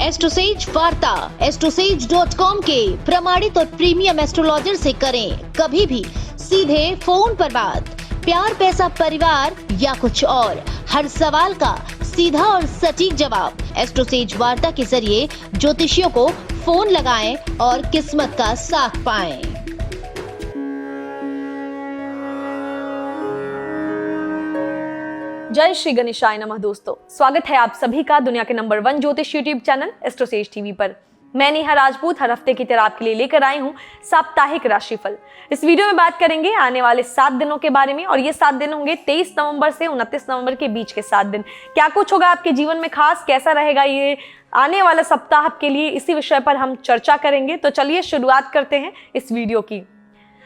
एस्ट्रोसेज वार्ता astrosage.com के प्रमाणित और प्रीमियम एस्ट्रोलॉजर से करें कभी भी सीधे फोन पर बात। प्यार, पैसा, परिवार या कुछ और, हर सवाल का सीधा और सटीक जवाब। एस्ट्रोसेज वार्ता के जरिए ज्योतिषियों को फोन लगाएं और किस्मत का साथ पाएं। जय श्री गणेशाय नमः। दोस्तों, स्वागत है आप सभी का दुनिया के नंबर 1 ज्योतिष यूट्यूब चैनल एस्ट्रोसेज टीवी पर। मैं नेहा राजपूत हर हफ्ते की तरह आपके लिए लेकर आई हूं साप्ताहिक राशिफल। इस वीडियो में बात करेंगे आने वाले 7 दिनों के बारे में, और ये 7 दिन होंगे 23 नवंबर से 29 नवंबर के बीच के 7 दिन। क्या कुछ होगा आपके जीवन में खास, कैसा रहेगा ये आने वाला सप्ताह आपके लिए, इसी विषय पर हम चर्चा करेंगे। तो चलिए शुरुआत करते हैं इस वीडियो की।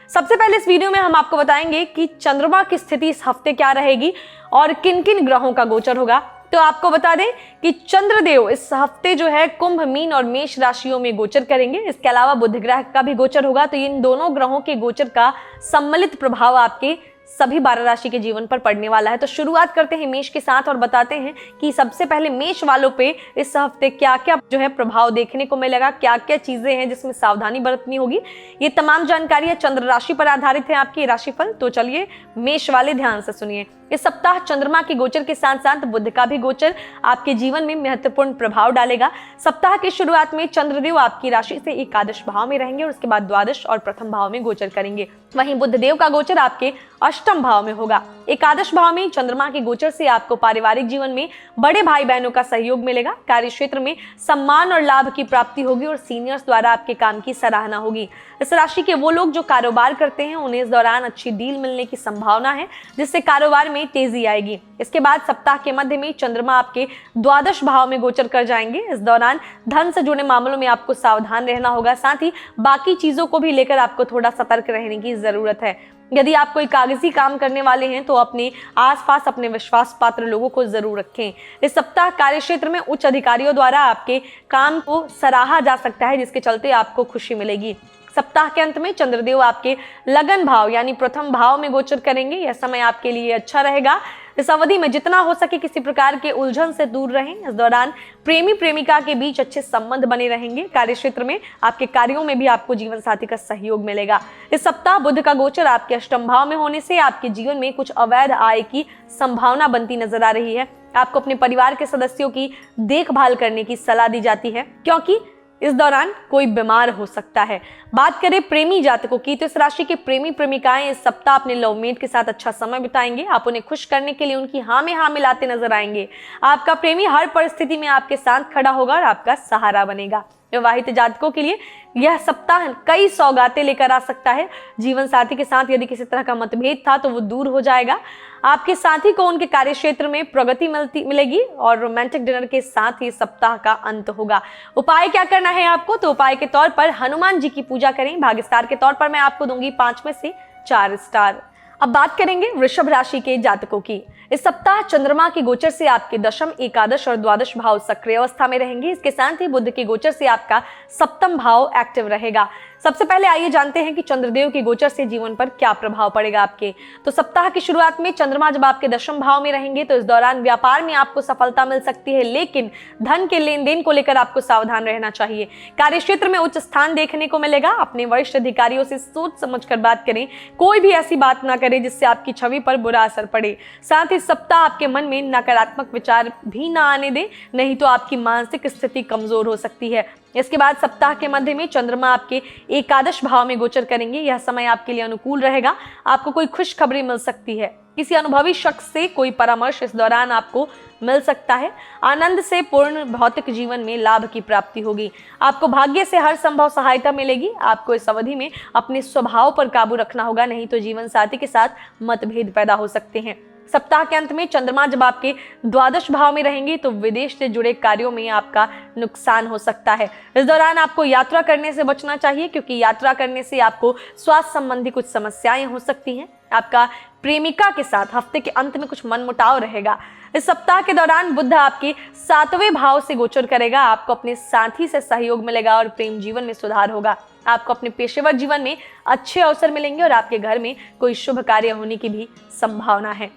सबसे पहले इस वीडियो में हम आपको बताएंगे कि चंद्रमा की स्थिति इस हफ्ते क्या रहेगी और किन किन ग्रहों का गोचर होगा। तो आपको बता दें कि चंद्रदेव इस हफ्ते जो है कुंभ, मीन और मेष राशियों में गोचर करेंगे। इसके अलावा बुध ग्रह का भी गोचर होगा। तो इन दोनों ग्रहों के गोचर का सम्मिलित प्रभाव आपके सभी 12 राशि के जीवन पर पड़ने वाला है। तो शुरुआत करते हैं मेष के साथ और बताते हैं कि सबसे पहले मेष वालों पे इस हफ्ते क्या क्या जो है प्रभाव देखने को मिलेगा, क्या क्या चीजें हैं जिसमें सावधानी बरतनी होगी। ये तमाम जानकारियां चंद्र राशि पर आधारित है आपकी राशिफल। तो चलिए मेष वाले ध्यान से सुनिए। इस सप्ताह चंद्रमा के गोचर के साथ साथ बुध का भी गोचर आपके जीवन में महत्वपूर्ण प्रभाव डालेगा। सप्ताह की शुरुआत में चंद्रदेव आपकी राशि से एकादश भाव में रहेंगे और उसके बाद द्वादश और प्रथम भाव में गोचर करेंगे। वहीं बुधदेव का गोचर आपके अष्टम भाव में होगा। एकादश भाव में चंद्रमा के गोचर से आपको पारिवारिक जीवन में बड़े भाई बहनों का सहयोग मिलेगा। कार्य क्षेत्र में सम्मान और लाभ की प्राप्ति होगी और सीनियर्स द्वारा आपके काम की सराहना होगी। इस राशि के वो लोग जो कारोबार करते हैं उन्हें इस दौरान अच्छी डील मिलने की संभावना है, जिससे कारोबार में तेजी आएगी। इसके बाद सप्ताह के मध्य में चंद्रमा आपके द्वादश भाव में गोचर कर जाएंगे। इस दौरान धन से जुड़े मामलों में आपको सावधान रहना होगा। साथ ही बाकी चीजों को भी लेकर आपको थोड़ा सतर्क रहने की जरूरत है। यदि आप कोई कागजी काम करने वाले हैं तो अपने आसपास अपने विश्वास पात्र लोगों को जरूर रखें। इस सप्ताह कार्य क्षेत्र में उच्च अधिकारियों द्वारा आपके काम को सराहा जा सकता है, जिसके चलते आपको खुशी मिलेगी। सप्ताह के अंत में चंद्रदेव आपके लगन भाव यानी प्रथम भाव में गोचर करेंगे। यह समय आपके लिए अच्छा रहेगा। इस अवधि में जितना हो सके किसी प्रकार के उलझन से दूर रहें। इस दौरान प्रेमी प्रेमिका के बीच अच्छे संबंध बने रहेंगे। कार्य क्षेत्र में आपके कार्यों में भी आपको जीवन साथी का सहयोग मिलेगा। इस सप्ताह बुध का गोचर आपके अष्टम भाव में होने से आपके जीवन में कुछ अवैध आय की संभावना बनती नजर आ रही है। आपको अपने परिवार के सदस्यों की देखभाल करने की सलाह दी जाती है, क्योंकि इस दौरान कोई बीमार हो सकता है। बात करें प्रेमी जातकों की, तो इस राशि के प्रेमी प्रेमिकाएं इस सप्ताह अपने लवमेट के साथ अच्छा समय बिताएंगे। आप उन्हें खुश करने के लिए उनकी हाँ में हाँ मिलाते नजर आएंगे। आपका प्रेमी हर परिस्थिति में आपके साथ खड़ा होगा और आपका सहारा बनेगा। विवाहित जातकों के लिए यह सप्ताह कई सौगातें लेकर आ सकता है। जीवन साथी के साथ यदि किसी तरह का मतभेद था तो वो दूर हो जाएगा। आपके साथी को उनके कार्य क्षेत्र में प्रगति मिलेगी और रोमांटिक डिनर के साथ ही सप्ताह का अंत होगा। उपाय क्या करना है आपको? तो उपाय के तौर पर हनुमान जी की पूजा करें। भाग्य स्टार के तौर पर मैं आपको दूंगी 5 में से 4 स्टार। अब बात करेंगे वृषभ राशि के जातकों की। इस सप्ताह चंद्रमा के गोचर से आपके दशम, एकादश और द्वादश भाव सक्रिय अवस्था में रहेंगे। इसके साथ ही बुध के गोचर से आपका सप्तम भाव एक्टिव रहेगा। सबसे पहले आइए जानते हैं कि चंद्रदेव के गोचर से जीवन पर क्या प्रभाव पड़ेगा आपके। तो सप्ताह की शुरुआत में चंद्रमा जब आपके दशम भाव में रहेंगे तो इस दौरान व्यापार में आपको सफलता मिल सकती है, लेकिन धन के लेन देन को लेकर आपको सावधान रहना चाहिए। कार्य क्षेत्र में उच्च स्थान देखने को मिलेगा। अपने वरिष्ठ अधिकारियों से सोच समझकर बात करें। कोई भी ऐसी बात ना करें जिससे आपकी छवि पर बुरा असर पड़े। साथ ही सप्ताह आपके मन में नकारात्मक विचार भी ना आने दें, नहीं तो आपकी मानसिक स्थिति कमजोर हो सकती है। इसके बाद सप्ताह के मध्य में चंद्रमा आपके एकादश भाव में गोचर करेंगे। यह समय आपके लिए अनुकूल रहेगा। आपको कोई खुशखबरी मिल सकती है। किसी अनुभवी शख्स से कोई परामर्श इस दौरान आपको मिल सकता है। आनंद से पूर्ण भौतिक जीवन में लाभ की प्राप्ति होगी। आपको भाग्य से हर संभव सहायता मिलेगी। आपको इस अवधि में अपने स्वभाव पर काबू रखना होगा, नहीं तो जीवन साथी के साथ मतभेद पैदा हो सकते हैं। सप्ताह के अंत में चंद्रमा जब आपके द्वादश भाव में रहेंगे तो विदेश से जुड़े कार्यों में आपका नुकसान हो सकता है। इस दौरान आपको यात्रा करने से बचना चाहिए, क्योंकि यात्रा करने से आपको स्वास्थ्य संबंधी कुछ समस्याएं हो सकती हैं। आपका प्रेमिका के साथ हफ्ते के अंत में कुछ मनमुटाव रहेगा। इस सप्ताह के दौरान बुध आपके 7वें भाव से गोचर करेगा। आपको अपने साथी से सहयोग मिलेगा और प्रेम जीवन में सुधार होगा। आपको अपने पेशेवर जीवन में अच्छे अवसर मिलेंगे और आपके घर में कोई शुभ कार्य होने की भी संभावना है।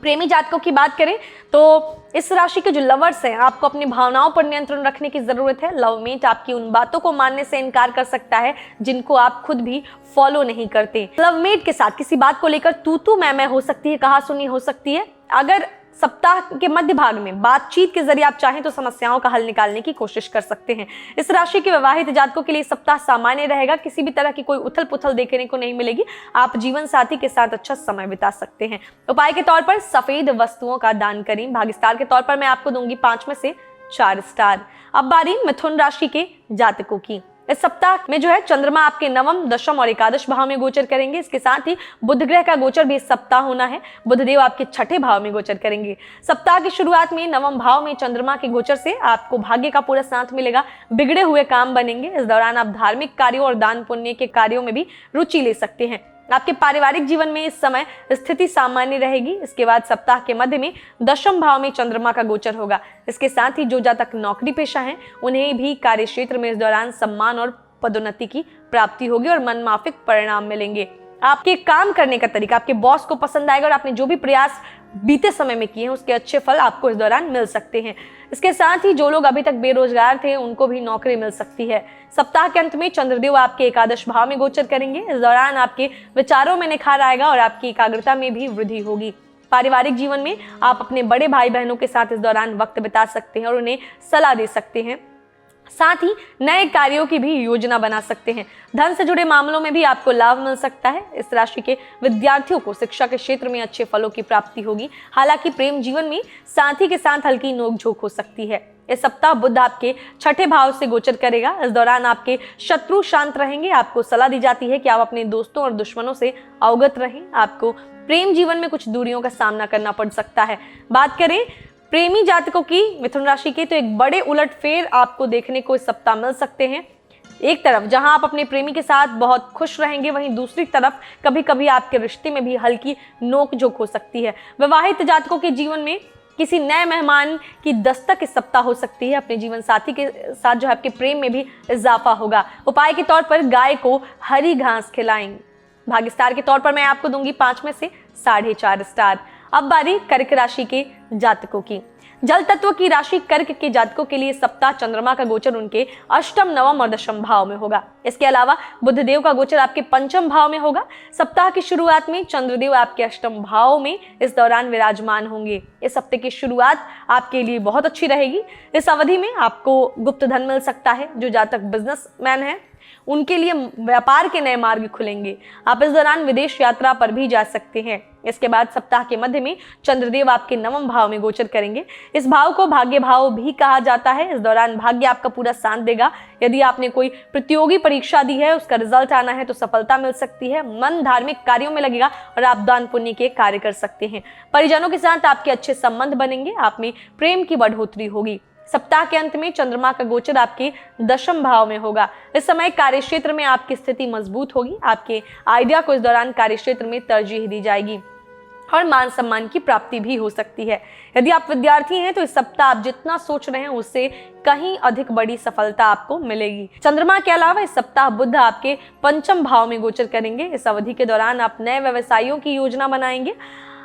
प्रेमी जातकों की बात करें तो इस राशि के जो लवर्स हैं, आपको अपनी भावनाओं पर नियंत्रण रखने की जरूरत है। लवमेट आपकी उन बातों को मानने से इनकार कर सकता है जिनको आप खुद भी फॉलो नहीं करते। लवमेट के साथ किसी बात को लेकर तू मैं हो सकती है, कहा सुनी हो सकती है। अगर सप्ताह के मध्य भाग में बातचीत के जरिए आप चाहें तो समस्याओं का हल निकालने की कोशिश कर सकते हैं। इस राशि के विवाहित जातकों के लिए सप्ताह सामान्य रहेगा। किसी भी तरह की कोई उथल पुथल देखने को नहीं मिलेगी। आप जीवन साथी के साथ अच्छा समय बिता सकते हैं। उपाय के तौर पर सफेद वस्तुओं का दान करें। भाग्य स्टार के तौर पर मैं आपको दूंगी 5 में से 4 स्टार। अब बारी मिथुन राशि के जातकों की। इस सप्ताह में जो है चंद्रमा आपके नवम, दशम और एकादश भाव में गोचर करेंगे। इसके साथ ही बुध ग्रह का गोचर भी इस सप्ताह होना है। बुधदेव आपके छठे भाव में गोचर करेंगे। सप्ताह की शुरुआत में नवम भाव में चंद्रमा के गोचर से आपको भाग्य का पूरा साथ मिलेगा। बिगड़े हुए काम बनेंगे। इस दौरान आप धार्मिक कार्यों और दान पुण्य के कार्यों में भी रुचि ले सकते हैं। आपके पारिवारिक जीवन में इस समय स्थिति सामान्य रहेगी। इसके बाद सप्ताह के मध्य में दशम भाव में चंद्रमा का गोचर होगा। इसके साथ ही जो जातक नौकरी पेशा हैं उन्हें भी कार्य क्षेत्र में इस दौरान सम्मान और पदोन्नति की प्राप्ति होगी और मनमाफिक परिणाम मिलेंगे। आपके काम करने का तरीका आपके बॉस को पसंद आएगा और आपने जो भी प्रयास बीते समय में किए हैं उसके अच्छे फल आपको इस दौरान मिल सकते हैं। इसके साथ ही जो लोग अभी तक बेरोजगार थे उनको भी नौकरी मिल सकती है। सप्ताह के अंत में चंद्रदेव आपके एकादश भाव में गोचर करेंगे। इस दौरान आपके विचारों में निखार आएगा और आपकी एकाग्रता में भी वृद्धि होगी। पारिवारिक जीवन में आप अपने बड़े भाई बहनों के साथ इस दौरान वक्त बिता सकते हैं और उन्हें सलाह दे सकते हैं। साथ ही नए कार्यों की भी योजना बना सकते हैं। धन से जुड़े मामलों में भी आपको लाभ मिल सकता है। इस राशि के विद्यार्थियों को शिक्षा के क्षेत्र में अच्छे फलों की प्राप्ति होगी। हालांकि प्रेम जीवन में साथी के साथ हल्की नोकझोंक हो सकती है। इस सप्ताह बुध आपके छठे भाव से गोचर करेगा। इस दौरान आपके शत्रु शांत रहेंगे। आपको सलाह दी जाती है कि आप अपने दोस्तों और दुश्मनों से अवगत रहें। आपको प्रेम जीवन में कुछ दूरियों का सामना करना पड़ सकता है। बात करें प्रेमी जातकों की मिथुन राशि के, तो एक बड़े उलटफेर आपको देखने को इस सप्ताह मिल सकते हैं। एक तरफ जहां आप अपने प्रेमी के साथ बहुत खुश रहेंगे, वहीं दूसरी तरफ कभी कभी आपके रिश्ते में भी हल्की नोकझोंक हो सकती है। विवाहित जातकों के जीवन में किसी नए मेहमान की दस्तक इस सप्ताह हो सकती है। अपने जीवन साथी के साथ जो है आपके प्रेम में भी इजाफा होगा। उपाय के तौर पर गाय को हरी घास खिलाएं। भाग्य स्टार के तौर पर मैं आपको दूंगी 5 में से 4.5 स्टार। अब बारी कर्क राशि के जातकों की। जल तत्व की राशि कर्क के जातकों के लिए सप्ताह चंद्रमा का गोचर उनके अष्टम, नवम और दशम भाव में होगा। इसके अलावा बुधदेव का गोचर आपके पंचम भाव में होगा। सप्ताह की शुरुआत में चंद्रदेव आपके अष्टम भाव में इस दौरान विराजमान होंगे। इस हफ्ते की शुरुआत आपके लिए बहुत अच्छी रहेगी। इस अवधि में आपको गुप्त धन मिल सकता है। जो जातक बिजनेसमैन है उनके लिए व्यापार के नए मार्ग खुलेंगे। आप इस दौरान विदेश यात्रा पर भी जा सकते हैं। इसके बाद सप्ताह के मध्य में चंद्रदेव आपके नवम भाव में गोचर करेंगे। इस भाव को भाग्य भाव भी कहा जाता है। इस दौरान भाग्य आपका पूरा साथ देगा। यदि आपने कोई प्रतियोगी परीक्षा दी है, उसका रिजल्ट आना है तो सफलता मिल सकती है। मन धार्मिक कार्यों में लगेगा और आप दान पुण्य के कार्य कर सकते हैं। परिजनों के साथ आपके अच्छे संबंध बनेंगे। आप में प्रेम की बढ़ोतरी होगी। सप्ताह के अंत में चंद्रमा का गोचर आपके दशम भाव में होगा। इस समय कार्य क्षेत्र में आपकी स्थिति मजबूत होगी। आपके आइडिया को इस दौरान कार्य क्षेत्र में तरजीह दी जाएगी और मान सम्मान की प्राप्ति भी हो सकती है। यदि आप विद्यार्थी हैं तो इस सप्ताह आप जितना सोच रहे हैं उससे कहीं अधिक बड़ी सफलता आपको मिलेगी। चंद्रमा के अलावा इस सप्ताह बुध आपके पंचम भाव में गोचर करेंगे। इस अवधि के दौरान आप नए व्यवसायों की योजना बनाएंगे।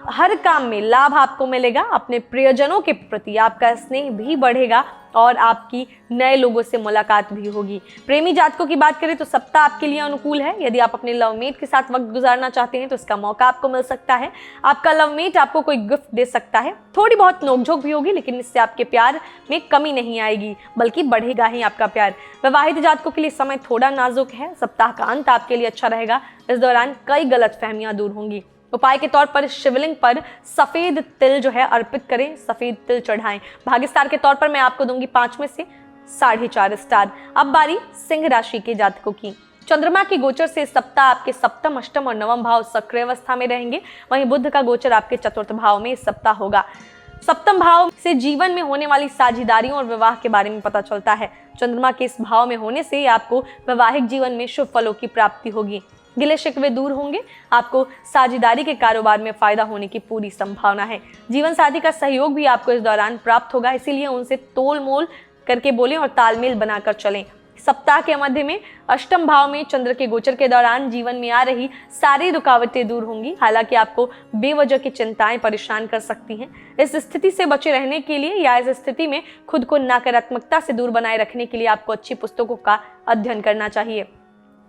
हर काम में लाभ आपको मिलेगा। अपने प्रियजनों के प्रति आपका स्नेह भी बढ़ेगा और आपकी नए लोगों से मुलाकात भी होगी। प्रेमी जातकों की बात करें तो सप्ताह आपके लिए अनुकूल है। यदि आप अपने लवमेट के साथ वक्त गुजारना चाहते हैं तो इसका मौका आपको मिल सकता है। आपका लवमेट आपको कोई गिफ्ट दे सकता है। थोड़ी बहुत नोकझोंक भी होगी लेकिन इससे आपके प्यार में कमी नहीं आएगी, बल्कि बढ़ेगा ही आपका प्यार। विवाहित जातकों के लिए समय थोड़ा नाजुक है। सप्ताह का अंत आपके लिए अच्छा रहेगा। इस दौरान कई गलतफहमियां दूर होंगी। उपाय के तौर पर शिवलिंग पर सफेद तिल जो है अर्पित करें, सफेद तिल चढ़ाएं। भाग्य स्टार के तौर पर मैं आपको दूंगी 5 में से 4.5 स्टार। अब बारी सिंह राशि के जातकों की। चंद्रमा के गोचर से सप्ताह आपके सप्तम, अष्टम और नवम भाव सक्रिय अवस्था में रहेंगे। वहीं बुध का गोचर आपके चतुर्थ भाव में इस सप्ताह होगा। सप्तम भाव से जीवन में होने वाली साझेदारियों और विवाह के बारे में पता चलता है। चंद्रमा के इस भाव में होने से आपको वैवाहिक जीवन में शुभ फलों की प्राप्ति होगी। गिले शिकवे दूर होंगे। आपको साझेदारी के कारोबार में फायदा होने की पूरी संभावना है। जीवन साथी का सहयोग भी आपको इस दौरान प्राप्त होगा, इसीलिए उनसे तोल मोल करके बोलें और तालमेल बनाकर चलें। सप्ताह के मध्य में अष्टम भाव में चंद्र के गोचर के दौरान जीवन में आ रही सारी रुकावटें दूर होंगी। हालांकि आपको बेवजह की चिंताएं परेशान कर सकती हैं। इस स्थिति से बचे रहने के लिए या इस स्थिति में खुद को नकारात्मकता से दूर बनाए रखने के लिए आपको अच्छी पुस्तकों का अध्ययन करना चाहिए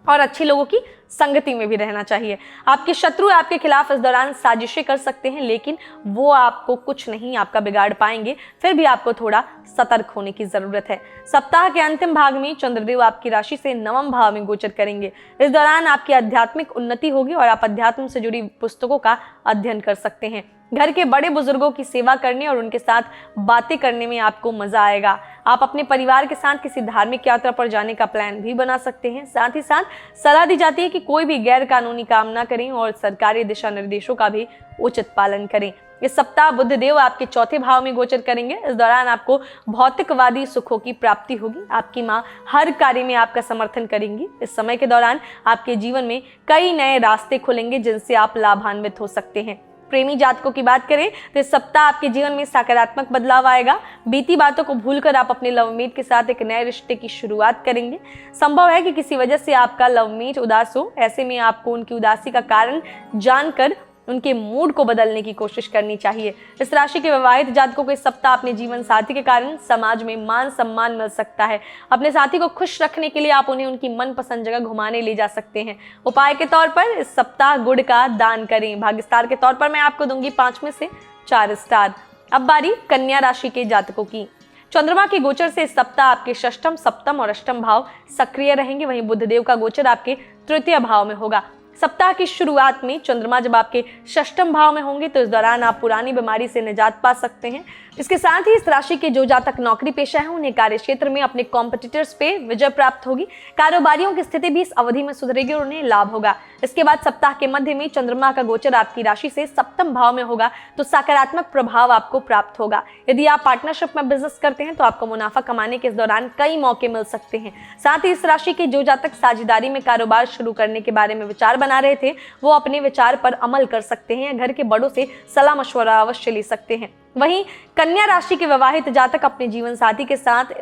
और अच्छे लोगों की संगति में भी रहना चाहिए। आपके शत्रु आपके खिलाफ इस दौरान साजिशें कर सकते हैं, लेकिन वो आपको कुछ नहीं आपका बिगाड़ पाएंगे। फिर भी आपको थोड़ा सतर्क होने की जरूरत है। सप्ताह के अंतिम भाग में चंद्रदेव आपकी राशि से नवम भाव में गोचर करेंगे। इस दौरान आपकी आध्यात्मिक उन्नति होगी और आप अध्यात्म से जुड़ी पुस्तकों का अध्ययन कर सकते हैं। घर के बड़े बुजुर्गों की सेवा करने और उनके साथ बातें करने में आपको मजा आएगा। आप अपने परिवार के साथ किसी धार्मिक यात्रा पर जाने का प्लान भी बना सकते हैं। साथ ही साथ सलाह दी जाती है कि कोई भी गैर कानूनी काम ना करें और सरकारी दिशा निर्देशों का भी उचित पालन करें। इस सप्ताह बुध देव आपके चौथे भाव में गोचर करेंगे। इस दौरान आपको भौतिकवादी सुखों की प्राप्ति होगी। आपकी माँ हर कार्य में आपका समर्थन करेंगी। इस समय के दौरान आपके जीवन में कई नए रास्ते खुलेंगे जिनसे आप लाभान्वित हो सकते हैं। प्रेमी जातकों की बात करें तो इस सप्ताह आपके जीवन में सकारात्मक बदलाव आएगा। बीती बातों को भूलकर आप अपने लवमेट के साथ एक नए रिश्ते की शुरुआत करेंगे। संभव है कि किसी वजह से आपका लवमेट उदास हो। ऐसे में आपको उनकी उदासी का कारण जानकर उनके मूड को बदलने की कोशिश करनी चाहिए। इस राशि के विवाहित जातकों को इस सप्ताह अपने जीवन साथी के कारण समाज में मान सम्मान मिल सकता है। अपने साथी को खुश रखने के लिए आप उन्हें उनकी मनपसंद जगह घुमाने ले जा सकते हैं। उपाय के तौर पर इस सप्ताह गुड़ का दान करें। भाग्य स्टार के तौर पर मैं आपको दूंगी 5 में से 4 स्टार। अब बारी कन्या राशि के जातकों की। चंद्रमा के गोचर से इस सप्ताह आपके षष्ठम, सप्तम और अष्टम भाव सक्रिय रहेंगे। वहीं बुधदेव का गोचर आपके तृतीय भाव में होगा। सप्ताह की शुरुआत में चंद्रमा जब आपके षष्ठम भाव में होंगे तो इस दौरान आप पुरानी बीमारी से निजात पा सकते हैं। इसके साथ ही इस राशि के जो जातक नौकरी पेशा है उन्हें कार्य क्षेत्र में अपने कॉम्पिटिटर्स पे विजय प्राप्त होगी। कारोबारियों की स्थिति भी इस अवधि में सुधरेगी और उन्हें लाभ होगा। इसके बाद सप्ताह के मध्य में चंद्रमा का गोचर आपकी राशि से सप्तम भाव में होगा तो सकारात्मक प्रभाव आपको प्राप्त होगा। यदि आप पार्टनरशिप में बिजनेस करते हैं तो आपको मुनाफा कमाने के इस दौरान कई मौके मिल सकते हैं। साथ ही इस राशि के जो जातक साझेदारी में कारोबार शुरू करने के बारे में विचार बना रहे थे वो अपने विचार पर अमल कर सकते हैं। घर के बड़ों से सलाह मशवरा अवश्य ले सकते हैं। वहीं कन्या राशि के विवाहित जातक अपने जीवन साथी के साथ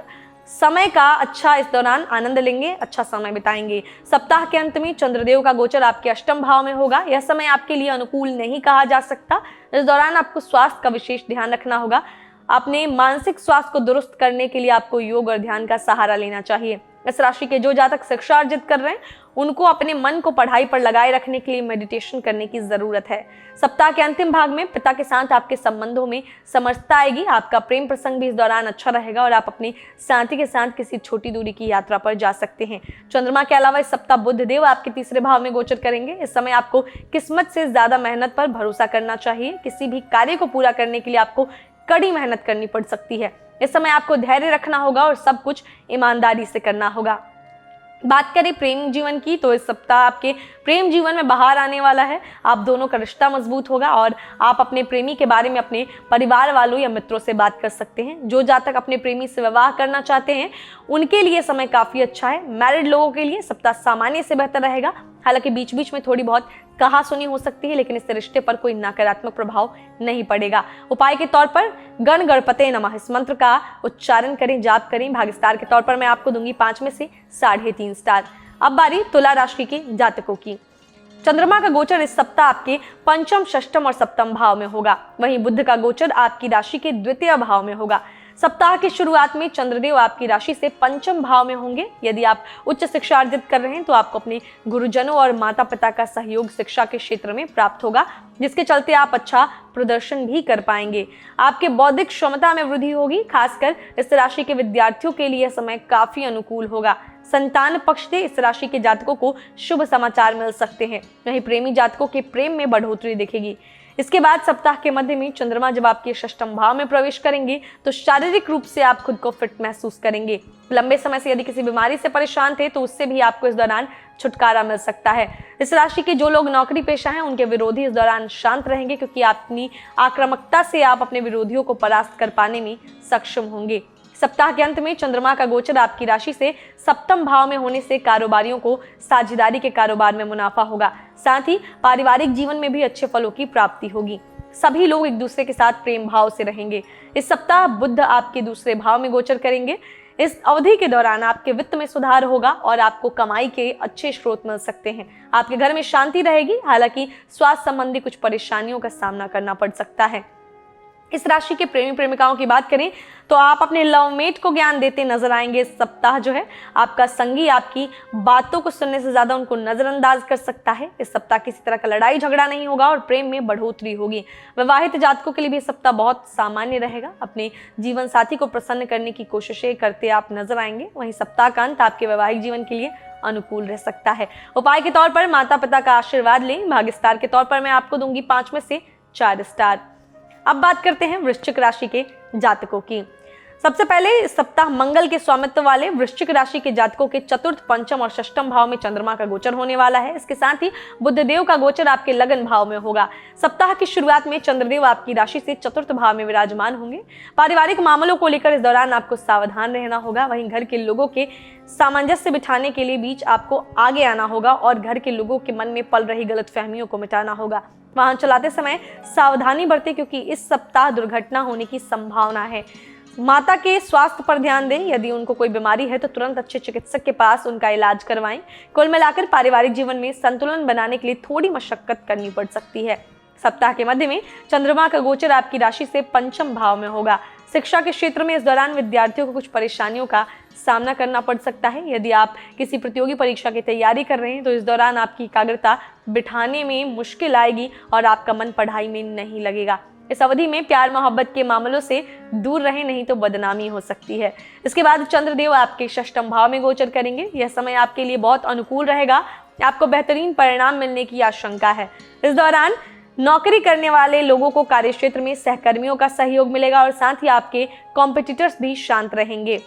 समय का अच्छा इस दौरान आनंद लेंगे, अच्छा समय बिताएंगे। सप्ताह के अंत में चंद्रदेव का गोचर आपके अष्टम भाव में होगा। यह समय आपके लिए अनुकूल नहीं कहा जा सकता। इस दौरान आपको स्वास्थ्य का विशेष ध्यान रखना होगा। अपने मानसिक स्वास्थ्य को दुरुस्त करने के लिए आपको योग और ध्यान का सहारा लेना चाहिए। इस राशि के जो जातक शिक्षा अर्जित कर रहे हैं उनको अपने मन को पढ़ाई पर लगाए रखने के लिए मेडिटेशन करने की जरूरत है। सप्ताह के अंतिम भाग में पिता के साथ आपके संबंधों में समरसता आएगी। आपका प्रेम प्रसंग भी इस दौरान अच्छा रहेगा और आप अपने साथी के साथ किसी छोटी दूरी की यात्रा पर जा सकते हैं। चंद्रमा के अलावा इस सप्ताह बुधदेव आपके तीसरे भाव में गोचर करेंगे। इस समय आपको किस्मत से ज्यादा मेहनत पर भरोसा करना चाहिए। किसी भी कार्य को पूरा करने के लिए आपको कड़ी मेहनत करनी पड़ सकती है। इस समय आपको धैर्य रखना होगा और सब कुछ ईमानदारी से करना होगा। बात करें प्रेम जीवन की तो इस सप्ताह आपके प्रेम जीवन में बहार आने वाला है। आप दोनों का रिश्ता मजबूत होगा और आप अपने प्रेमी के बारे में अपने परिवार वालों या मित्रों से बात कर सकते हैं। जो जातक अपने प्रेमी से विवाह करना चाहते हैं उनके लिए समय काफी अच्छा है। मैरिड लोगों के लिए सप्ताह सामान्य से बेहतर रहेगा। हालांकि बीच बीच में थोड़ी बहुत कहासुनी हो सकती है लेकिन इस रिश्ते पर कोई नकारात्मक प्रभाव नहीं पड़ेगा। उपाय के तौर पर गण गणपते नमः इस मंत्र का उच्चारण करें, जाप करें। भाग्य स्टार के तौर पर मैं आपको दूंगी 5 में से 3.5 स्टार। अब बारी तुला राशि के जातकों की। चंद्रमा का गोचर इस सप्ताह आपके पंचम, षष्ठम और सप्तम भाव में होगा। वहीं बुध का गोचर आपकी राशि के द्वितीय भाव में होगा। सप्ताह की शुरुआत में चंद्रदेव आपकी राशि से पंचम भाव में होंगे। यदि आप उच्च शिक्षा अर्जित कर रहे हैं तो आपको अपने गुरुजनों और माता पिता का सहयोग शिक्षा के क्षेत्र में प्राप्त होगा, जिसके चलते आप अच्छा प्रदर्शन भी कर पाएंगे। आपके बौद्धिक क्षमता में वृद्धि होगी। खासकर इस राशि के विद्यार्थियों के लिए समय काफी अनुकूल होगा। संतान पक्ष से इस राशि के जातकों को शुभ समाचार मिल सकते हैं। वहीं प्रेमी जातकों के प्रेम में बढ़ोतरी दिखेगी। इसके बाद सप्ताह के मध्य में चंद्रमा जब आपके षष्ठम भाव में प्रवेश करेंगे तो शारीरिक रूप से आप खुद को फिट महसूस करेंगे। लंबे समय से यदि किसी बीमारी से परेशान थे तो उससे भी आपको इस दौरान छुटकारा मिल सकता है। इस राशि के जो लोग नौकरी पेशा हैं उनके विरोधी इस दौरान शांत रहेंगे, क्योंकि अपनी आक्रामकता से आप अपने विरोधियों को परास्त कर पाने में सक्षम होंगे। सप्ताह के अंत में चंद्रमा का गोचर आपकी राशि से सप्तम भाव में होने से कारोबारियों को साझेदारी के कारोबार में मुनाफा होगा। साथ ही पारिवारिक जीवन में भी अच्छे फलों की प्राप्ति होगी। सभी लोग एक दूसरे के साथ प्रेम भाव से रहेंगे। इस सप्ताह बुध आपके दूसरे भाव में गोचर करेंगे। इस अवधि के दौरान आपके वित्त में सुधार होगा और आपको कमाई के अच्छे स्रोत मिल सकते हैं। आपके घर में शांति रहेगी, हालांकि स्वास्थ्य संबंधी कुछ परेशानियों का सामना करना पड़ सकता है। इस राशि के प्रेमी प्रेमिकाओं की बात करें तो आप अपने लवमेट को ज्ञान देते नजर आएंगे। इस सप्ताह जो है आपका संगी आपकी बातों को सुनने से ज्यादा उनको नजरअंदाज कर सकता है। इस सप्ताह किसी तरह का लड़ाई झगड़ा नहीं होगा और प्रेम में बढ़ोतरी होगी। विवाहित जातकों के लिए भी सप्ताह बहुत सामान्य रहेगा। अपने जीवन साथी को प्रसन्न करने की कोशिशें करते आप नजर आएंगे। वहीं सप्ताह का अंत आपके वैवाहिक जीवन के लिए अनुकूल रह सकता है। उपाय के तौर पर माता पिता का आशीर्वाद लें। भाग्य स्टार के तौर पर मैं आपको दूंगी 5 में से 4 स्टार। अब बात करते हैं वृश्चिक राशि के जातकों की। सबसे पहले इस सप्ताह मंगल के स्वामित्व वाले वृश्चिक राशि के जातकों के चतुर्थ, पंचम और षष्ठम भाव में चंद्रमा का गोचर होने वाला है। इसके साथ ही बुध देव का गोचर आपके लगन भाव में होगा। सप्ताह की शुरुआत में चंद्रदेव आपकी राशि से चतुर्थ भाव में विराजमान होंगे। पारिवारिक मामलों को लेकर इस दौरान आपको सावधान रहना होगा। वहीं घर के लोगों के सामंजस्य बिठाने के लिए बीच आपको आगे आना होगा और घर के लोगों के मन में पल रही गलतफहमियों को मिटाना होगा। वाहन चलाते समय सावधानी बरतें क्योंकि इस सप्ताह दुर्घटना होने की संभावना है। माता के स्वास्थ्य पर ध्यान दें। यदि उनको कोई बीमारी है तो तुरंत अच्छे चिकित्सक के पास उनका इलाज करवाएं। कुल मिलाकर पारिवारिक जीवन में संतुलन बनाने के लिए थोड़ी मशक्कत करनी पड़ सकती है। सप्ताह के मध्य में चंद्रमा का गोचर आपकी राशि से पंचम भाव में होगा। शिक्षा के क्षेत्र में इस दौरान विद्यार्थियों को कुछ परेशानियों का सामना करना पड़ सकता है। यदि आप किसी प्रतियोगी परीक्षा की तैयारी कर रहे हैं तो इस दौरान आपकी एकाग्रता बिठाने में मुश्किल आएगी और आपका मन पढ़ाई में नहीं लगेगा। इस अवधि में प्यार मोहब्बत के मामलों से दूर रहें, नहीं तो बदनामी हो सकती है। इसके बाद चंद्रदेव आपके षष्ठम भाव में गोचर करेंगे। यह समय आपके लिए बहुत अनुकूल रहेगा। आपको बेहतरीन परिणाम मिलने की आशंका है। इस दौरान नौकरी करने वाले लोगों को कार्यक्षेत्र में सहकर्मियों का सहयोग मिलेगा और साथ ही आपके कॉम्पिटिटर्स भी शांत रहेंगे।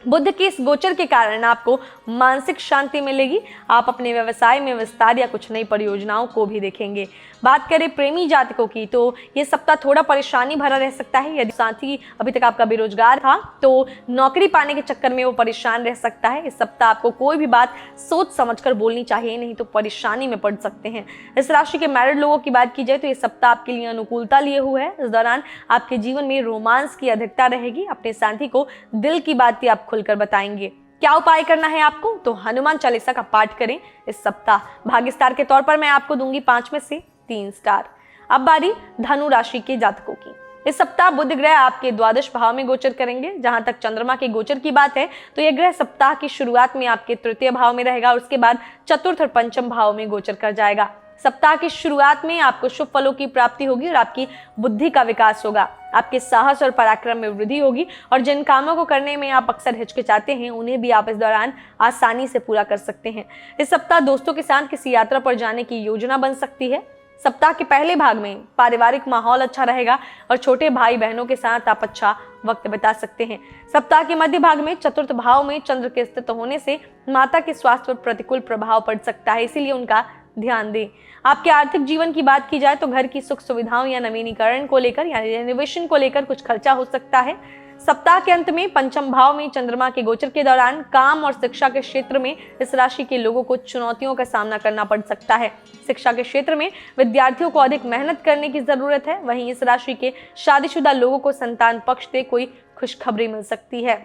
बुध के इस गोचर के कारण आपको मानसिक शांति मिलेगी। आप अपने व्यवसाय में विस्तार या कुछ नई परियोजनाओं को भी देखेंगे। बात करें प्रेमी जातकों की तो ये सप्ताह थोड़ा परेशानी भरा रह सकता है। यदि साथी अभी तक आपका बेरोजगार था तो नौकरी पाने के चक्कर में वो परेशान रह सकता है। इस सप्ताह आपको कोई भी बात सोच समझकर बोलनी चाहिए, नहीं तो परेशानी में पड़ सकते हैं। इस राशि के मैरिड लोगों की बात की जाए तो ये सप्ताह आपके लिए अनुकूलता लिए हुए है। इस दौरान आपके जीवन में रोमांस की अधिकता रहेगी। अपने साथी को दिल की बातें आप खुलकर बताएंगे। क्या उपाय करना है आपको, तो हनुमान चालीसा का पाठ करें इस सप्ताह। भाग्य स्टार के तौर पर मैं आपको दूंगी 5 में से 3 स्टार। अब बारी धनु राशि के जातकों की। इस सप्ताह बुध ग्रह आपके द्वादश भाव में गोचर करेंगे। जहां तक चंद्रमा के गोचर की बात है तो यह ग्रह सप्ताह की शुरुआत में आपके तृतीय भाव में रहेगा और उसके बाद चतुर्थ और पंचम भाव में गोचर कर जाएगा। सप्ताह की शुरुआत में आपको शुभ फलों की प्राप्ति होगी और आपकी बुद्धि का विकास होगा। आपके साहस और पराक्रम में वृद्धि होगी और जिन कामों को करने में आप अक्सर हिचकिचाते हैं उन्हें भी आप इस दौरान आसानी से पूरा कर सकते हैं। इस सप्ताह दोस्तों के साथ किसी यात्रा पर जाने की योजना बन सकती है। सप्ताह के पहले भाग में पारिवारिक माहौल अच्छा रहेगा और छोटे भाई बहनों के साथ आप अच्छा वक्त बिता सकते हैं। सप्ताह के मध्य भाग में चतुर्थ भाव में चंद्र के स्थित होने से माता के स्वास्थ्य पर प्रतिकूल प्रभाव पड़ सकता है, इसीलिए उनका ध्यान दें। आपके आर्थिक जीवन की बात की जाए तो घर की सुख सुविधाओं या नवीनीकरण को लेकर या रेनोवेशन को लेकर कुछ खर्चा हो सकता है। सप्ताह के अंत में पंचम भाव में चंद्रमा के गोचर के दौरान काम और शिक्षा के क्षेत्र में इस राशि के लोगों को चुनौतियों का सामना करना पड़ सकता है। शिक्षा के क्षेत्र में विद्यार्थियों को अधिक मेहनत करने की जरूरत है। वहीं इस राशि के शादीशुदा लोगों को संतान पक्ष से कोई खुशखबरी मिल सकती है।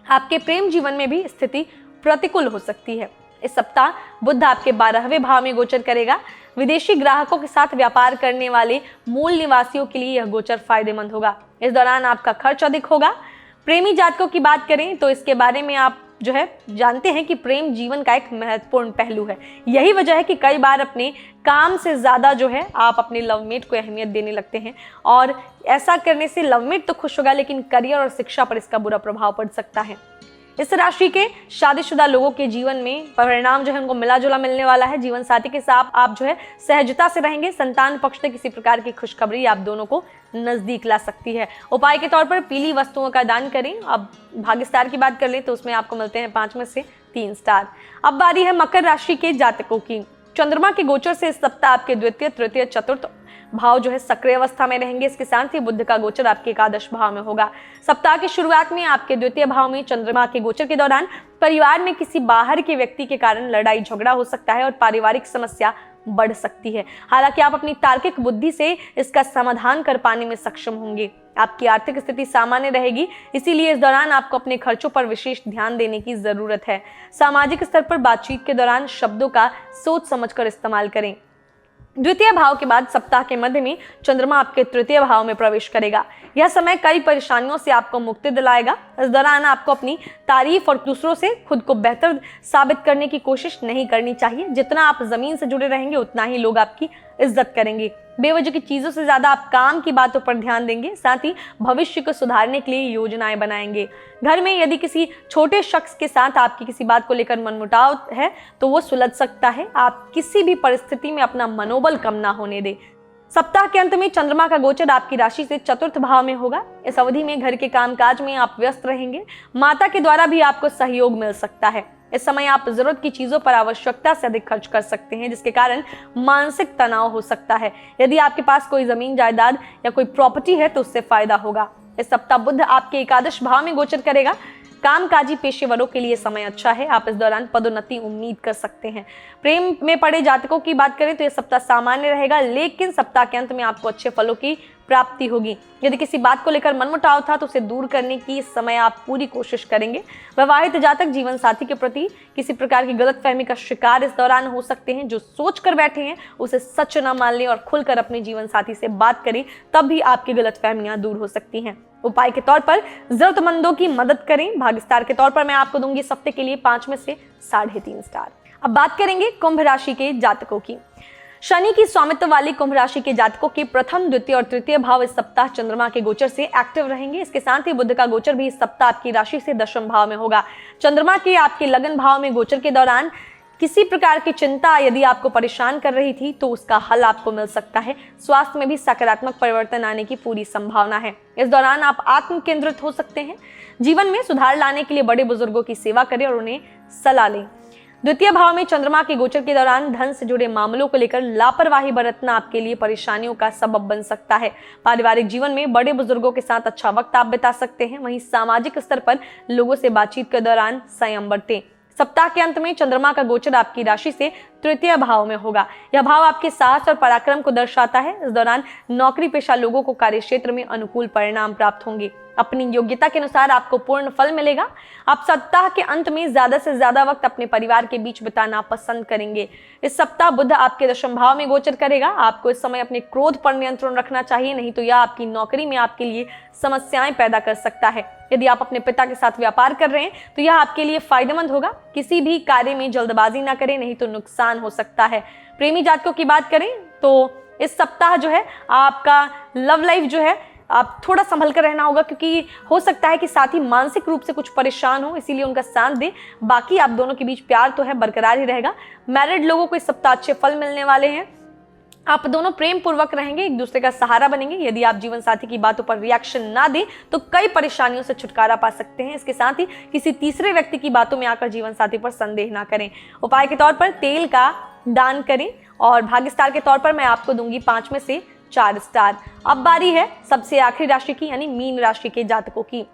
आपके प्रेम जीवन में भी स्थिति प्रतिकूल हो सकती है। इस सप्ताह बुध आपके 12वें भाव में गोचर करेगा। विदेशी ग्राहकों के साथ व्यापार करने वाले मूल निवासियों के लिए यह गोचर फायदेमंद होगा। इस दौरान आपका खर्च अधिक होगा। प्रेमी जातकों की बात करें तो इसके बारे में आप जानते हैं कि प्रेम जीवन का एक महत्वपूर्ण पहलू है। यही वजह है कि कई बार अपने काम से ज्यादा आप अपने लवमेट को अहमियत देने लगते हैं और ऐसा करने से लवमेट तो खुश होगा लेकिन करियर और शिक्षा पर इसका बुरा प्रभाव पड़ सकता है। इस राशि के शादीशुदा लोगों के जीवन में परिणाम उनको मिला जुला मिलने वाला है। जीवन साथी के साथ आप सहजता से रहेंगे। संतान पक्ष से किसी प्रकार की खुशखबरी आप दोनों को नजदीक ला सकती है। उपाय के तौर पर पीली वस्तुओं का दान करें। अब भाग्य स्टार की बात कर लें तो उसमें आपको मिलते हैं 5 में से 3 स्टार। अब बारी है मकर राशि के जातकों की। चंद्रमा के गोचर से इस सप्ताह आपके द्वितीय, तृतीय, चतुर्थ भाव सक्रिय अवस्था में रहेंगे। इसके साथ ही बुध का गोचर आपके एकादश भाव में होगा। सप्ताह की शुरुआत में आपके द्वितीय भाव में चंद्रमा के गोचर के दौरान परिवार में किसी बाहर के व्यक्ति के कारण लड़ाई झगड़ा हो सकता है और पारिवारिक समस्या बढ़ सकती है। हालांकि आप अपनी तार्किक बुद्धि से इसका समाधान कर पाने में सक्षम होंगे। आपकी आर्थिक स्थिति सामान्य रहेगी, इसीलिए इस दौरान आपको अपने खर्चों पर विशेष ध्यान देने की जरूरत है। सामाजिक स्तर पर बातचीत के दौरान शब्दों का सोच समझकर इस्तेमाल करें। द्वितीय भाव के बाद सप्ताह के मध्य में चंद्रमा आपके तृतीय भाव में प्रवेश करेगा। यह समय कई परेशानियों से आपको मुक्ति दिलाएगा। इस दौरान आपको अपनी तारीफ और दूसरों से खुद को बेहतर साबित करने की कोशिश नहीं करनी चाहिए। जितना आप जमीन से जुड़े रहेंगे उतना ही लोग आपकी इज्जत करेंगे। बेवजह की चीजों से ज्यादा आप काम की बातों पर ध्यान देंगे, साथ ही भविष्य को सुधारने के लिए योजनाएं बनाएंगे। घर में यदि किसी छोटे शख्स के साथ आपकी किसी बात को लेकर मनमुटाव है तो वो सुलझ सकता है। आप किसी भी परिस्थिति में अपना मनोबल कम ना होने दें। सप्ताह के अंत में चंद्रमा का गोचर आपकी राशि से चतुर्थ भाव में होगा। इस अवधि में घर के कामकाज में आप व्यस्त रहेंगे। माता के द्वारा भी आपको सहयोग मिल सकता है। इस समय आप जरूरत की चीजों पर आवश्यकता से अधिक खर्च कर सकते हैं, जिसके कारण मानसिक तनाव हो सकता है। यदि आपके पास कोई जमीन जायदाद या कोई प्रॉपर्टी है तो उससे फायदा होगा। इस सप्ताह बुध आपके एकादश भाव में गोचर करेगा। कामकाजी पेशेवरों के लिए समय अच्छा है। आप इस दौरान पदोन्नति उम्मीद कर सकते हैं। प्रेम में पड़े जातकों की बात करें तो यह सप्ताह सामान्य रहेगा, लेकिन सप्ताह के अंत में आपको अच्छे फलों की प्राप्ति होगी। यदि किसी बात को लेकर मनमुटाव था तो उसे दूर करने की इस समय आप पूरी कोशिश करेंगे। विवाहित जातक जीवन साथी के प्रति किसी प्रकार की गलतफहमी का शिकार इस दौरान हो सकते हैं। जो सोच कर बैठे हैं उसे सच न मान लें और खुलकर अपने जीवन साथी से बात करें, तब भी आपकी गलतफहमियां दूर हो सकती हैं। उपाय के तौर पर जरूरतमंदों की मदद करें। भाग्यस्टार के तौर पर मैं आपको दूंगी इस हफ्ते के लिए 5 में से 3.5 स्टार। अब बात करेंगे कुंभ राशि के जातकों की। शनि की स्वामित्व वाली कुंभ राशि के जातकों के प्रथम, द्वितीय और तृतीय भाव इस सप्ताह चंद्रमा के गोचर से एक्टिव रहेंगे। इसके साथ ही बुध का गोचर भी इस सप्ताह आपकी राशि से दशम भाव में होगा। चंद्रमा के आपके लगन भाव में गोचर के दौरान किसी प्रकार की चिंता यदि आपको परेशान कर रही थी तो उसका हल आपको मिल सकता है। स्वास्थ्य में भी सकारात्मक परिवर्तन आने की पूरी संभावना है। इस दौरान आप आत्म केंद्रित हो सकते हैं। जीवन में सुधार लाने के लिए बड़े बुजुर्गों की सेवा करें और उन्हें सलाह लें। द्वितीय भाव में चंद्रमा के गोचर के दौरान धन से जुड़े मामलों को लेकर लापरवाही बरतना आपके लिए परेशानियों का सबब बन सकता है। पारिवारिक जीवन में बड़े बुजुर्गों के साथ अच्छा वक्त आप बिता सकते हैं। वहीं सामाजिक स्तर पर लोगों से बातचीत के दौरान संयम बरतें। सप्ताह के अंत में चंद्रमा का गोचर आपकी राशि से तृतीय भाव में होगा। यह भाव आपके साहस और पराक्रम को दर्शाता है। इस दौरान नौकरी पेशा लोगों को कार्यक्षेत्र में अनुकूल परिणाम प्राप्त होंगे। अपनी योग्यता के अनुसार आपको पूर्ण फल मिलेगा। आप सप्ताह के अंत में ज्यादा से ज्यादा वक्त अपने परिवार के बीच बिताना पसंद करेंगे। इस सप्ताह बुध आपके दशम भाव में गोचर करेगा। आपको इस समय अपने क्रोध पर नियंत्रण रखना चाहिए, नहीं तो यह आपकी नौकरी में आपके लिए समस्याएं पैदा कर सकता है। यदि आप अपने पिता के साथ व्यापार कर रहे हैं तो यह आपके लिए फायदेमंद होगा। किसी भी कार्य में जल्दबाजी ना करें, नहीं तो नुकसान हो सकता है। प्रेमी जातकों की बात करें तो इस सप्ताह जो है आपका लव लाइफ जो है आप थोड़ा संभल कर रहना होगा, क्योंकि हो सकता है कि साथी मानसिक रूप से कुछ परेशान हो, इसीलिए उनका साथ दें। बाकी आप दोनों के बीच प्यार तो है, बरकरार ही रहेगा। मैरिड लोगों को इस सप्ताह अच्छे फल मिलने वाले हैं। आप दोनों प्रेम पूर्वक रहेंगे, एक दूसरे का सहारा बनेंगे। यदि आप जीवन साथी की बातों पर रिएक्शन ना दें तो कई परेशानियों से छुटकारा पा सकते हैं। इसके साथ ही किसी तीसरे व्यक्ति की बातों में आकर जीवन साथी पर संदेह ना करें। उपाय के तौर पर तेल का दान करें। और भाग्य स्टार के तौर पर मैं आपको दूंगी 5 में से 4 स्टार। अब बारी है सबसे आखिरी राशि की, यानी मीन राशि के जातकों की।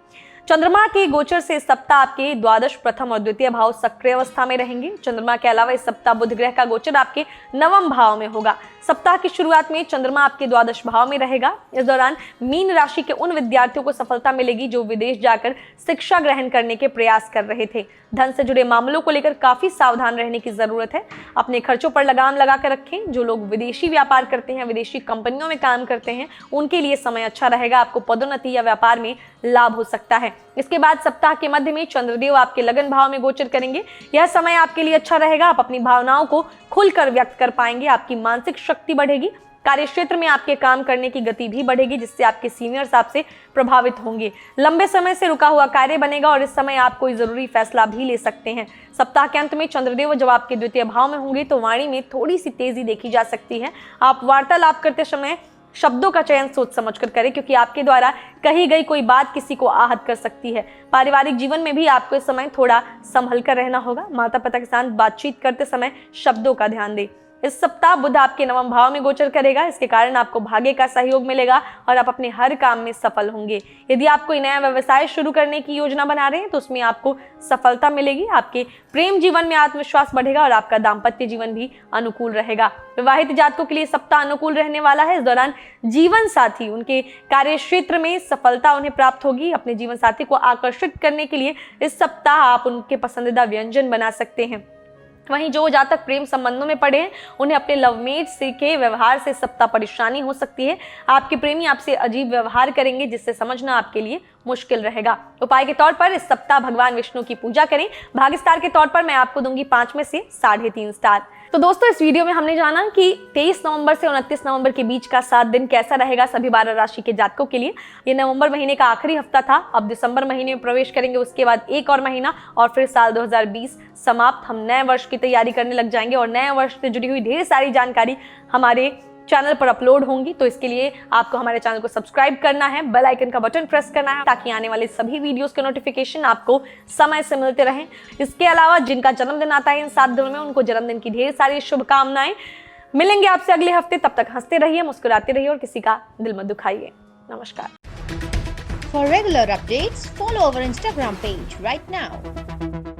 चंद्रमा के गोचर से इस सप्ताह आपके द्वादश, प्रथम और द्वितीय भाव सक्रिय अवस्था में रहेंगे। चंद्रमा के अलावा इस सप्ताह बुध ग्रह का गोचर आपके नवम भाव में होगा। सप्ताह की शुरुआत में चंद्रमा आपके द्वादश भाव में रहेगा। इस दौरान मीन राशि के उन विद्यार्थियों को सफलता मिलेगी जो विदेश जाकर शिक्षा ग्रहण करने के प्रयास कर रहे थे। धन से जुड़े मामलों को लेकर काफी सावधान रहने की जरूरत है। अपने खर्चों पर लगाम लगा कर रखें। जो लोग विदेशी व्यापार करते हैं, विदेशी कंपनियों में काम करते हैं, उनके लिए समय अच्छा रहेगा। आपको पदोन्नति या व्यापार में लाभ हो सकता है। इसके बाद सप्ताह के मध्य में चंद्रदेव आपके लगन भाव में गोचर करेंगे। यह समय आपके लिए अच्छा रहेगा। आप अपनी भावनाओं को खुलकर व्यक्त कर पाएंगे। आपकी मानसिक शक्ति बढ़ेगी। कार्यक्षेत्र में आपके काम करने की गति भी बढ़ेगी, जिससे आपके सीनियर्स आपसे प्रभावित होंगे। लंबे समय से रुका हुआ कार्य बनेगा और इस समय आप कोई जरूरी फैसला भी ले सकते हैं। सप्ताह के अंत में चंद्रदेव जब आपके द्वितीय भाव में होंगे तो वाणी में थोड़ी सी तेजी देखी जा सकती है। आप वार्तालाप करते समय शब्दों का चयन सोच समझकर करें, क्योंकि आपके द्वारा कही गई कोई बात किसी को आहत कर सकती है। पारिवारिक जीवन में भी आपको इस समय थोड़ा संभल कर रहना होगा। माता पिता के साथ बातचीत करते समय शब्दों का ध्यान दें। इस सप्ताह बुध आपके नवम भाव में गोचर करेगा। इसके कारण आपको भाग्य का सहयोग मिलेगा और आप अपने हर काम में सफल होंगे। यदि आप कोई नया व्यवसाय शुरू करने की योजना बना रहे हैं तो उसमें आपको सफलता मिलेगी। आपके प्रेम जीवन में आत्मविश्वास बढ़ेगा और आपका दाम्पत्य जीवन भी अनुकूल रहेगा। विवाहित जातकों के लिए सप्ताह अनुकूल रहने वाला है। इस दौरान जीवन साथी, उनके कार्य क्षेत्र में सफलता उन्हें प्राप्त होगी। अपने जीवन साथी को आकर्षित करने के लिए इस सप्ताह आप उनके पसंदीदा व्यंजन बना सकते हैं। वहीं जो जातक प्रेम संबंधों में पड़े हैं उन्हें अपने लवमेट से के व्यवहार से सप्ताह परेशानी हो सकती है। आपके प्रेमी आपसे अजीब व्यवहार करेंगे जिससे समझना आपके लिए मुश्किल रहेगा। उपाय के तौर पर इस सप्ताह भगवान विष्णु की पूजा करें। भाग्य स्टार के तौर पर मैं आपको दूंगी 5 में से 3.5 स्टार। तो दोस्तों, इस वीडियो में हमने जाना कि 23 नवंबर से 29 नवंबर के बीच का 7 दिन कैसा रहेगा सभी 12 राशि के जातकों के लिए। ये नवंबर महीने का आखिरी हफ्ता था। अब दिसंबर महीने में प्रवेश करेंगे, उसके बाद एक और महीना और फिर साल 2020 समाप्त। हम नए वर्ष की तैयारी करने लग जाएंगे और नए वर्ष से जुड़ी हुई ढेर सारी जानकारी हमारे चैनल पर अपलोड होंगी। तो इसके लिए आपको हमारे चैनल को सब्सक्राइब करना है, बेल आइकन का बटन प्रेस करना है ताकि आने वाले सभी वीडियोस के नोटिफिकेशन आपको समय से मिलते रहें। इसके अलावा जिनका जन्मदिन आता है इन 7 दिनों में, उनको जन्मदिन की ढेर सारी शुभकामनाएं। मिलेंगे आपसे अगले हफ्ते, तब तक हंसते रहिए, मुस्कुराते रहिए और किसी का दिल मत दुखाइए। नमस्कार। For regular updates, follow our Instagram page right now.